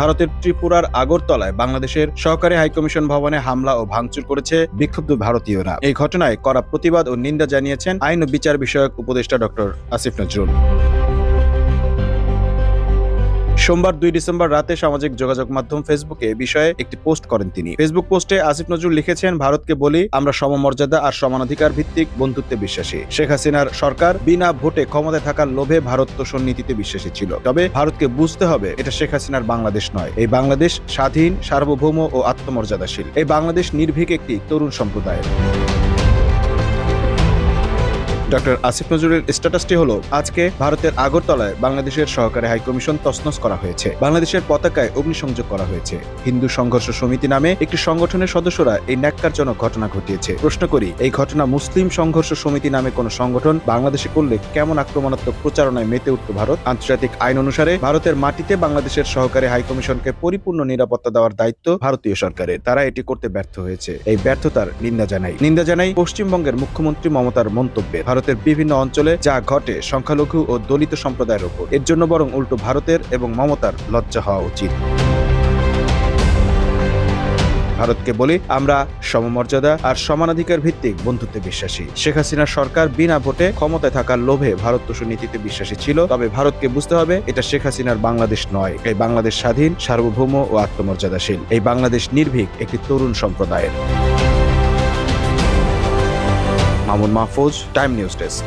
ভারতের ত্রিপুরার আগরতলায় বাংলাদেশের সহকারী হাইকমিশন ভবনে হামলা ও ভাঙচুর করেছে বিক্ষুব্ধ ভারতীয়রা। এই ঘটনায় কড়া প্রতিবাদ ও নিন্দা জানিয়েছেন আইন ও বিচার বিষয়ক উপদেষ্টা ডক্টর আসিফ নজরুল। সোমবার 2 ডিসেম্বর রাতে সামাজিক যোগাযোগ মাধ্যম ফেসবুকে এ বিষয়ে একটি পোস্ট করেন তিনি। ফেসবুক পোস্টে আসিফ নজরুল লিখেছেন, ভারতকে বলি, আমরা সমমর্যাদা আর সমানাধিকার ভিত্তিক বন্ধুত্বে বিশ্বাসী। শেখ হাসিনার সরকার বিনা ভোটে ক্ষমতায় থাকার লোভে ভারত তোষণ নীতিতে বিশ্বাসী ছিল। তবে ভারতকে বুঝতে হবে, এটা শেখ হাসিনার বাংলাদেশ নয়। এই বাংলাদেশ স্বাধীন, সার্বভৌম ও আত্মমর্যাদাশীল। এই বাংলাদেশ নির্ভীক একটি তরুণ সম্প্রদায়ের। ডক্টর আসিফ নজরুলের স্ট্যাটাসটি হলো, আজকে ভারতের আগরতলায় বাংলাদেশের সহকারী হাইকমিশন তছনছ করা হয়েছে। বাংলাদেশের পতাকায় অগ্নিসংযোগ করা হয়েছে। হিন্দু সংঘর্ষ সমিতি নামে একটি সংগঠনের সদস্যরা এই ন্যাক্কারজনক ঘটনা ঘটিয়েছে। প্রশ্ন করি, এই ঘটনা মুসলিম সংঘর্ষ সমিতি নামে কোন সংগঠন বাংলাদেশে করলে কেমন আক্রমণাত্মক প্রচারণায় মেতে উঠত ভারত? আন্তর্জাতিক আইন অনুসারে ভারতের মাটিতে বাংলাদেশের সহকারী হাইকমিশনকে পরিপূর্ণ নিরাপত্তা দেওয়ার দায়িত্ব ভারতীয় সরকারের। তারা এটি করতে ব্যর্থ হয়েছে। এই ব্যর্থতার নিন্দা জানাই পশ্চিমবঙ্গের মুখ্যমন্ত্রী মমতার মন্তব্যে। ভারতের বিভিন্ন অঞ্চলে যা ঘটে সংখ্যালঘু ও দলিত সম্প্রদায়ের উপর, এর জন্য বরং উল্টো ভারতের এবং মমতার লজ্জা হওয়া উচিত। ভারতকে বলি, আমরা সমমর্যাদা আর সমানাধিকার ভিত্তিক বন্ধুত্বে বিশ্বাসী। শেখ হাসিনার সরকার বিনা ভোটে ক্ষমতায় থাকার লোভে ভারত তোষণ নীতিতে বিশ্বাসী ছিল। তবে ভারতকে বুঝতে হবে, এটা শেখ হাসিনার বাংলাদেশ নয়। এই বাংলাদেশ স্বাধীন, সার্বভৌম ও আত্মমর্যাদাশীল। এই বাংলাদেশ নির্ভীক একটি তরুণ সম্প্রদায়ের। Mamun Mahfuz, time news desk.